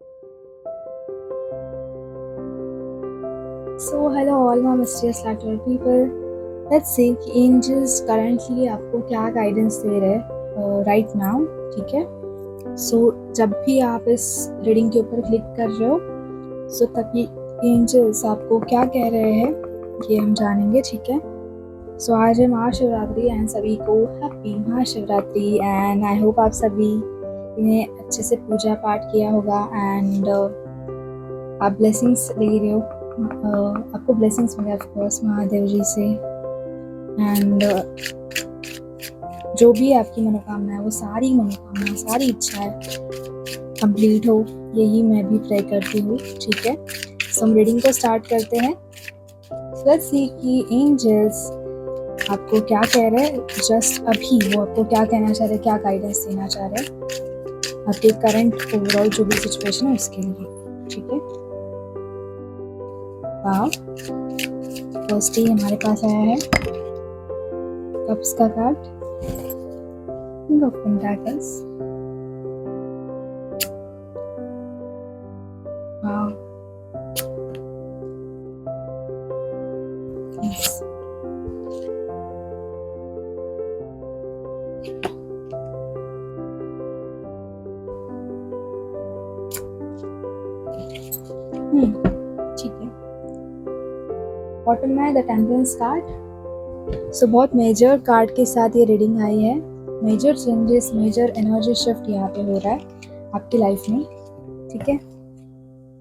So hello all my mysterious lateral people. Let's see कि angels currently आपको क्या guidance दे रहे हैं right now, ठीक है? So जब भी आप इस रीडिंग के ऊपर क्लिक कर रहे हो, so तभी angels आपको क्या कह रहे हैं ये हम जानेंगे, ठीक है? So आज है महाशिवरात्रि एंड सभी को happy Mahashivratri and I hope आप सभी इन्हें अच्छे से पूजा पाठ किया होगा एंड आप ब्लेसिंग्स ले रहे हो। आपको ब्लेसिंग्स मिले ऑफ कोर्स महादेव जी से एंड जो भी आपकी मनोकामना है वो सारी मनोकामना सारी इच्छाएं कंप्लीट हो, यही मैं भी प्रे करती हूँ, ठीक है? सो हम रीडिंग को स्टार्ट करते हैं। लेट्स सी कि एंजल्स आपको क्या कह रहे हैं जस्ट अभी, वो आपको क्या कहना चाह रहे हैं, क्या गाइडेंस देना चाह रहे हैं आपके करंट ओवरऑल जो भी सिचुएशन है उसके लिए, ठीक है? फर्स्ट ही हमारे पास आया है कप्स का card, king of pentacles. Wow, yes, ठीक है। बॉटम में द टेम्परेंस कार्ड। सो बहुत मेजर कार्ड के साथ ये रीडिंग आई है। Major changes, major energy shift यहाँ पे हो रहा है आपकी लाइफ में, ठीक है?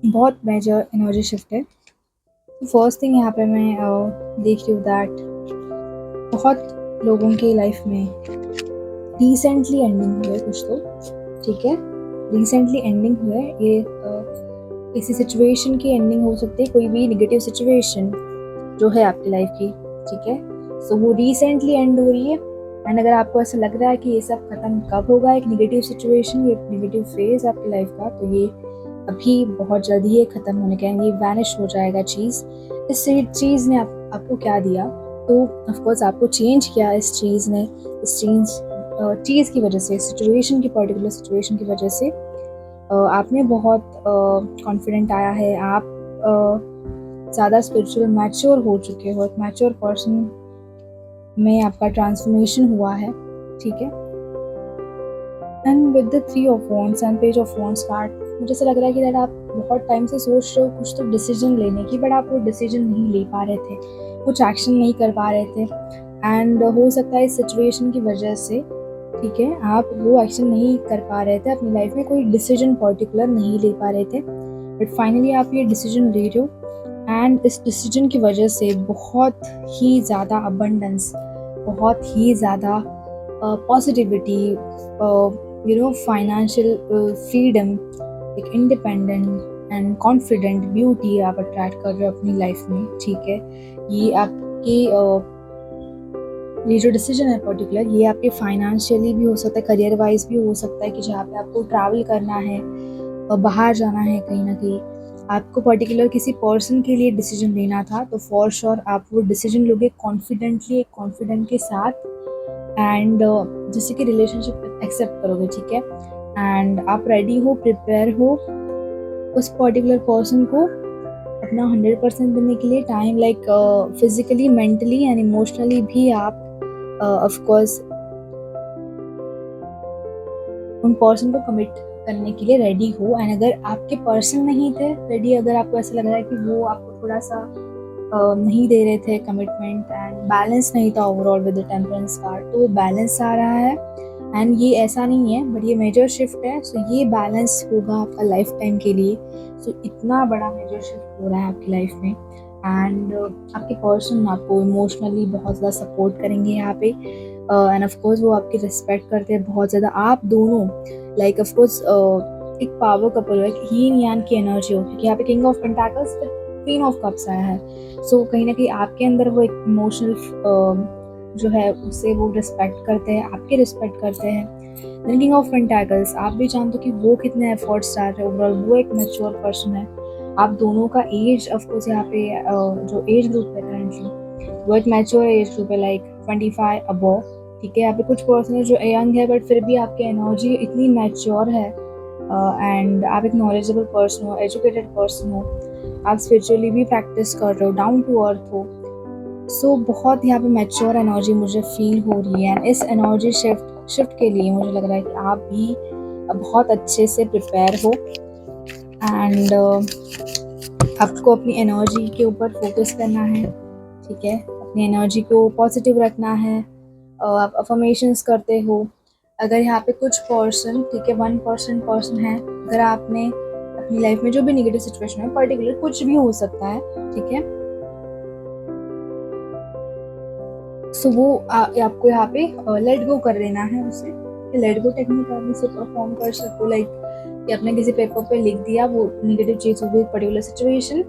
बहुत मेजर एनर्जी शिफ्ट है। फर्स्ट थिंग यहाँ पे मैं देख रही हूँ दैट बहुत लोगों की लाइफ में रिसेंटली एंडिंग हुए कुछ तो, ठीक है? रिसेंटली एंडिंग हुए, ये किसी सिचुएशन की एंडिंग हो सकती है, कोई भी नेगेटिव सिचुएशन जो है आपकी लाइफ की, ठीक है? सो वो रिसेंटली एंड हो रही है एंड अगर आपको ऐसा लग रहा है कि ये सब खत्म कब होगा, एक नेगेटिव सिचुएशन, ये नेगेटिव फेज आपकी लाइफ का, तो ये अभी बहुत जल्दी ये खत्म होने का, ये वैनिश हो जाएगा चीज़। इस चीज़ ने आपको क्या दिया, तो ऑफकोर्स आपको चेंज किया इस चीज़ ने, इस चीज़ की वजह से, सिचुएशन की, पर्टिकुलर सिचुएशन की वजह से आप में बहुत कॉन्फिडेंट आया है, आप ज़्यादा स्पिरिचुअल मैच्योर हो चुके हो, एक मैच्योर पर्सन में आपका ट्रांसफॉर्मेशन हुआ है, ठीक है? And with the 3 of wands and page of wands card, मुझे ऐसा लग रहा है कि दैट आप बहुत टाइम से सोच रहे हो कुछ तो डिसीजन लेने की, बट आप वो डिसीजन नहीं ले पा रहे थे, कुछ एक्शन नहीं कर पा रहे थे एंड हो सकता है इस सिचुएशन की वजह से, ठीक है, आप वो एक्शन नहीं कर पा रहे थे, अपनी लाइफ में कोई डिसीजन पर्टिकुलर नहीं ले पा रहे थे, बट फाइनली आप ये डिसीजन ले रहे हो एंड इस डिसीजन की वजह से बहुत ही ज़्यादा अबंडेंस, बहुत ही ज़्यादा पॉजिटिविटी, फाइनेंशियल फ्रीडम, एक इंडिपेंडेंट एंड कॉन्फिडेंट ब्यूटी आप अट्रैक्ट कर रहे हो अपनी लाइफ में, ठीक है? ये आपकी ये जो डिसीजन है पर्टिकुलर, ये आपके फाइनेंशियली भी हो सकता है, करियर वाइज भी हो सकता है कि जहाँ पे आपको ट्रैवल करना है, बाहर जाना है, कहीं ना कहीं आपको पर्टिकुलर किसी पर्सन के लिए डिसीजन लेना था, तो फॉर श्योर आप वो डिसीजन लोगे कॉन्फिडेंटली, एक कॉन्फिडेंट के साथ एंड जैसे कि रिलेशनशिप एक्सेप्ट करोगे, ठीक है? एंड आप रेडी हो, प्रिपेयर हो उस पर्टिकुलर पर्सन को अपना 100% देने के लिए, time like physically, mentally and emotionally भी आप ऑफ कोर्स उन पर्सन को कमिट करने के लिए रेडी हो। एंड अगर आपके पर्सन नहीं थे रेडी, अगर आपको ऐसा लग रहा है कि वो आपको थोड़ा सा नहीं दे रहे थे कमिटमेंट एंड बैलेंस नहीं था overall with the temperance card, तो वो बैलेंस आ रहा है एंड ये ऐसा नहीं है बट ये मेजर शिफ्ट है। सो ये बैलेंस होगा आपका लाइफ टाइम के लिए। सो इतना बड़ा मेजर शिफ्ट हो रहा है आपकी लाइफ में एंड आपके पर्सन आपको इमोशनली बहुत ज़्यादा सपोर्ट करेंगे यहाँ पे एंड ऑफ कोर्स वो आपकी रिस्पेक्ट करते हैं बहुत ज़्यादा। आप दोनों लाइक ऑफ कोर्स एक पावर कपल है, यीन यान की एनर्जी होती है कि यहाँ पे किंग ऑफ पेंटाकल्स फिर क्वीन ऑफ कप्स आया है। सो कहीं ना कहीं आपके अंदर वो एक इमोशनल जो है उससे वो रिस्पेक्ट करते हैं, आपके रिस्पेक्ट करते हैं। किंग ऑफ पेंटाकल्स आप भी जानते हो कि वो कितने एफर्ट्स डाल रहे हैं ओवरऑल, वो एक मैच्योर पर्सन है। आप दोनों का एज ऑफ कोर्स यहाँ पे जो एज ग्रुप है करंटली वो एक मैच्योर एज ग्रुप है, लाइक 25 अबव, ठीक है? यहाँ पे कुछ पर्सन है जो यंग है बट फिर भी आपकी एनर्जी इतनी मैच्योर है एंड आप एक नॉलेजेबल पर्सन हो, एजुकेटेड पर्सन हो, आप स्पिरिचुअली भी प्रैक्टिस कर रहे हो, डाउन टू अर्थ हो। सो बहुत यहाँ पे मैच्योर एनर्जी मुझे फील हो रही है। एंड इस एनर्जी शिफ्ट के लिए मुझे लग रहा है कि आप भी बहुत अच्छे से प्रिपेयर हो। एंड आपको अपनी एनर्जी के ऊपर फोकस करना है, ठीक है, अपनी एनर्जी को पॉजिटिव रखना है। आप अफर्मेशंस करते हो। अगर यहाँ पे कुछ पर्सन, ठीक है, 1% पर्सन है, अगर आपने अपनी लाइफ में जो भी नेगेटिव सिचुएशन है, पर्टिकुलर कुछ भी हो सकता है, ठीक है, सो वो आपको यहाँ पे लेट गो कर देना है उसे। लेट गो टेक्निक आप इसे परफॉर्म कर सकते हो, लाइक कि आपने किसी पेपर पे लिख दिया वो नेगेटिव चीज हो गई, पर्टिकुलर सिचुएशन,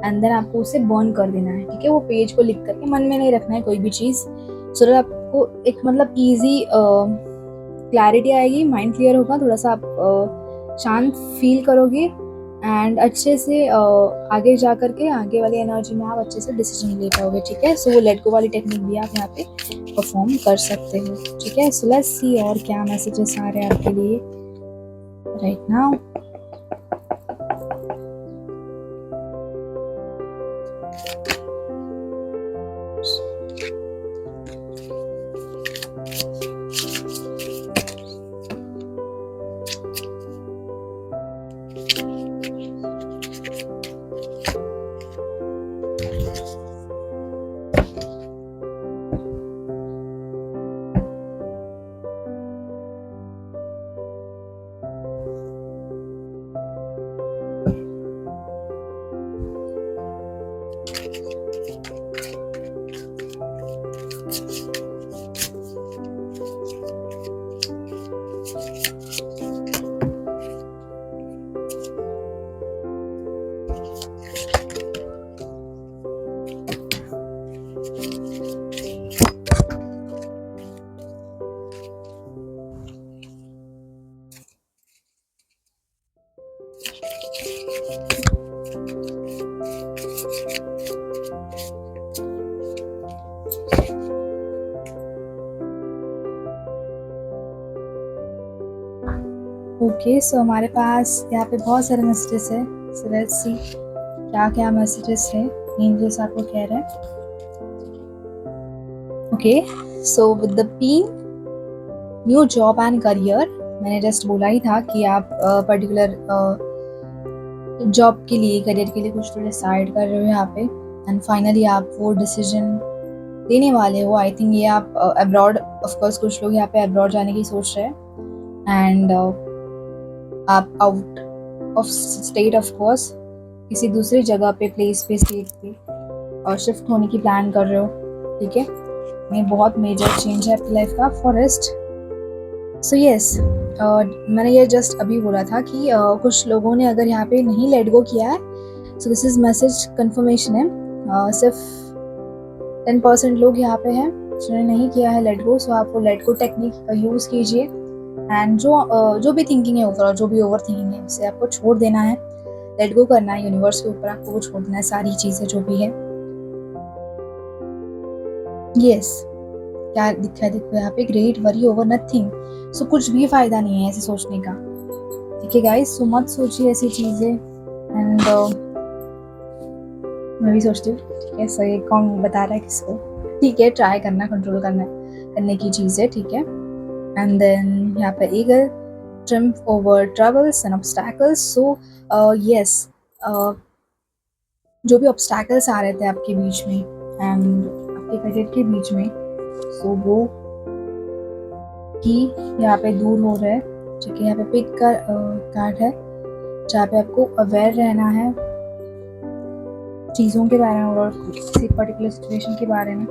एंड देन आपको उसे बर्न कर देना है, ठीक है। वो पेज को लिख करके मन में नहीं रखना है कोई भी चीज, सो दैट आपको एक मतलब ईजी क्लैरिटी आएगी, माइंड क्लियर होगा, थोड़ा सा आप शांत फील करोगे, एंड अच्छे से आगे जा करके आगे वाली एनर्जी में आप अच्छे से डिसीजन ले पाओगे, ठीक है। सो वो लेट गो वाली टेक्निक भी आप यहाँ पे परफॉर्म कर सकते हो, ठीक है। सो लेट्स सी और क्या मैसेजेस आ रहे हैं आपके लिए राइट नाउ। ओके, सो हमारे पास यहाँ पे बहुत सारे मैसेजेस है। सो लेट्स सी क्या क्या मैसेजेस है एंजल्स आपको कह रहे हैं। Okay, so with the pin new job and career, मैंने जस्ट बोला ही था कि आप पर्टिकुलर जॉब के लिए, करियर के लिए कुछ तो डिसाइड कर रहे हो यहाँ पे, एंड फाइनली आप वो डिसीजन लेने वाले हो। आई थिंक ये आप अब्रॉड, ऑफ कोर्स कुछ लोग यहाँ पे अब्रॉड जाने की सोच रहे हैं, एंड आप out of state, of course किसी दूसरी जगह पे, प्लेस पे, स्टेट पे और शिफ्ट होने की प्लान कर रहे हो, ठीक है। ये बहुत मेजर चेंज है आपकी लाइफ का। फॉरेस्ट, सो यस, मैंने ये जस्ट अभी बोला था कि कुछ लोगों ने अगर यहाँ पे नहीं लेट गो किया है, so this is message confirmation है। सिर्फ 10% लोग यहाँ पे हैं जिन्होंने नहीं किया है लेट गो। सो आप वो लेट गो टेक्निक का यूज़ कीजिए, एंड जो भी थिंकिंग है ओवरऑल, जो भी ओवर थिंकिंग है, उसे आपको छोड़ देना है, लेट गो करना है। यूनिवर्स के ऊपर आपको वो छोड़ देना है, सारी चीज़ें जो भी है। यस, क्या दिखा है, देखो यहाँ पे ग्रेट वरी ओवर नथिंग। सो कुछ भी फायदा नहीं है ऐसे सोचने का, ठीक है गाइस। सो मत सोचिए ऐसी चीज़ें। एंड मैं भी सोचती हूँ, ठीक है, सो ये कौन बता रहा है किसको, ठीक है, ट्राई करना, कंट्रोल करने की चीज़ है, ठीक है। एंड देन यहाँ पे eagle, triumph over troubles and obstacles. So yes, जो भी ऑब्स्टैकल्स आ रहे थे आपके बीच में एंड आपके करियर के बीच में, सो वो ही यहाँ पे दूर हो रहा है, ठीक है। यहाँ पे पिक का कार्ड है जहाँ पे आपको अवेयर रहना है चीज़ों के बारे में और किसी पर्टिकुलर सिचुएशन के बारे में।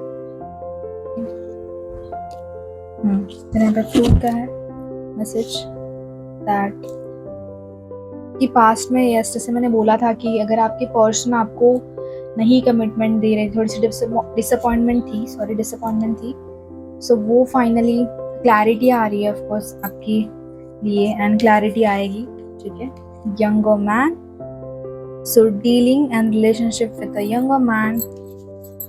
फिर यहाँ पे फ्रूट का है मैसेज दैट कि पास्ट में, यस, जैसे मैंने बोला था कि अगर आपके पर्सन आपको नहीं कमिटमेंट दे रहे, थोड़ी सी डिसअपॉइंटमेंट थी, सो वो फाइनली क्लैरिटी आ रही है ऑफ कोर्स आपके लिए, एंड क्लैरिटी आएगी, ठीक है। Younger man, so dealing and relationship with a younger man,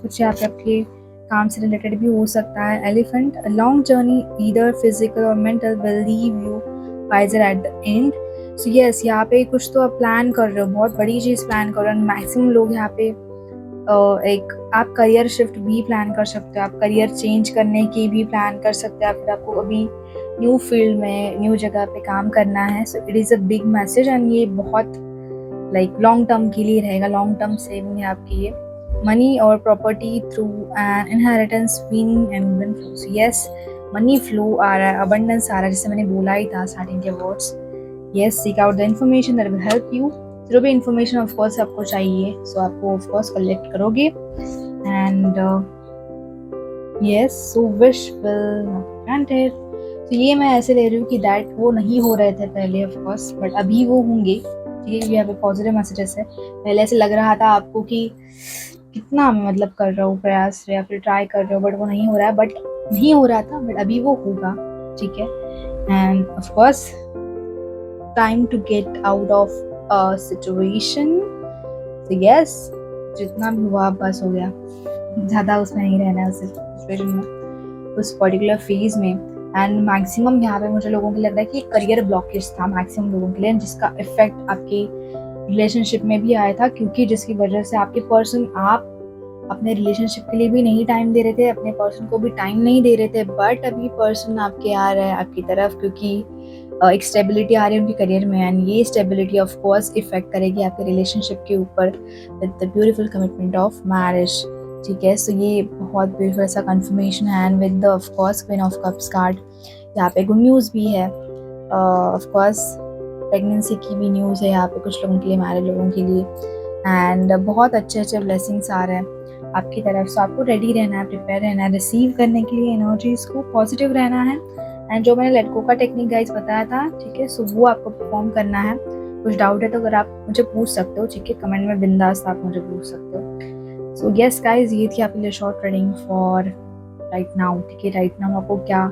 कुछ यहाँ पे आपके काम से रिलेटेड भी हो सकता है। Elephant, a long journey either physical or mental will leave you wiser at the end. So yes, यहाँ पे कुछ तो आप प्लान कर रहे हो, बहुत बड़ी चीज़ प्लान कर रहे हो। मैक्सिमम लोग यहाँ पे एक आप करियर शिफ्ट भी प्लान कर सकते हो, आप करियर चेंज करने की भी प्लान कर सकते हो, फिर आपको अभी न्यू फील्ड में न्यू जगह पे काम करना है। So it is a big message and ये बहुत लाइक लॉन्ग टर्म के लिए रहेगा, लॉन्ग टर्म सेविंग है आपकी ये। मनी और property through an inheritance winning and windfall. Yes, money flow आ रहा है, अबंडेंस आ रहा है, जैसे मैंने बोला ही था स्टार्टिंग के words. Yes, seek out the information that will help you. जो भी इन्फॉर्मेशन ऑफ कोर्स आपको चाहिए सो आपको ऑफ कोर्स कलेक्ट करोगे and yes, so wish will granted. तो ये मैं ऐसे ले रही हूँ कि दैट वो नहीं हो रहे थे पहले ऑफ कोर्स, बट अभी वो होंगे। ठीक है, यहाँ पे पॉजिटिव मैसेजेस है। पहले ऐसे लग रहा था आपको कि कितना मतलब कर रहा हूँ प्रयास या फिर ट्राई कर रहे हो बट वो नहीं हो रहा है, बट नहीं हो रहा था, बट अभी वो होगा। ठीक है, and of course time to get out of a situation. तो यस, जितना भी हुआ बस हो गया, ज़्यादा उसमें नहीं रहना है उस सिचुएशन में, उस पर्टिकुलर फेज में। एंड मैक्सिमम यहाँ पे मुझे लोगों को लग रहा है कि करियर ब्लॉकेज था मैक्सिमम लोगों के लिए, जिसका इफेक्ट आपके रिलेशनशिप में भी आया था, क्योंकि जिसकी वजह से आपके पर्सन, आप अपने रिलेशनशिप के लिए भी नहीं टाइम दे रहे थे, अपने पर्सन को भी टाइम नहीं दे रहे थे। बट अभी पर्सन आपके आ रहा है आपकी तरफ, क्योंकि एक स्टेबिलिटी आ रही है उनके करियर में, एंड ये स्टेबिलिटी ऑफ कोर्स इफेक्ट करेगी आपके रिलेशनशिप के ऊपर with the beautiful commitment of marriage. ठीक है, सो ये बहुत ब्यूटीफुल सा कंफर्मेशन है and with the of course queen of cups card यहाँ पे गुड न्यूज़ भी है। ऑफ कोर्स प्रेगनेंसी की भी न्यूज़ है यहाँ पे कुछ लोगों के लिए, मैरिड लोगों के लिए, एंड बहुत अच्छे अच्छे ब्लेसिंग्स आ रहे हैं आपकी तरफ। सो आपको रेडी रहना है, प्रिपेयर रहना है रिसीव करने के लिए एनर्जीज को, पॉजिटिव रहना है। एंड जो मैंने लेट गो का टेक्निक गाइस बताया था, ठीक है, सो वो आपको परफॉर्म करना है। कुछ डाउट है तो अगर आप मुझे पूछ सकते हो, ठीक है, कमेंट में बिंदास आप मुझे पूछ सकते हो। सो यस गाइस, ये थी आपके लिए short reading for right now. ठीक है, राइट नाउ आपको क्या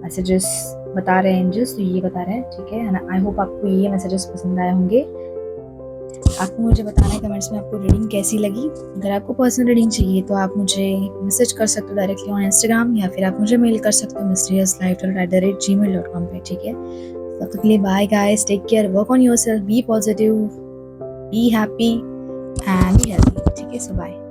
मैसेजेस बता रहे हैं एंजल्स, तो ये बता रहे हैं। ठीक है, आई होप आपको ये मैसेजेस पसंद आए होंगे। आपको मुझे बताना है कमेंट्स में आपको रीडिंग कैसी लगी। अगर आपको पर्सनल रीडिंग चाहिए तो आप मुझे मैसेज कर सकते हो डायरेक्टली ऑन इंस्टाग्राम, या फिर आप मुझे मेल कर सकते हो mysteriouslife@gmail.com पे। ठीक है, तब तक के लिए bye guys, take care, work on yourself, be positive, be happy and be healthy. ठीक है, सो बाय।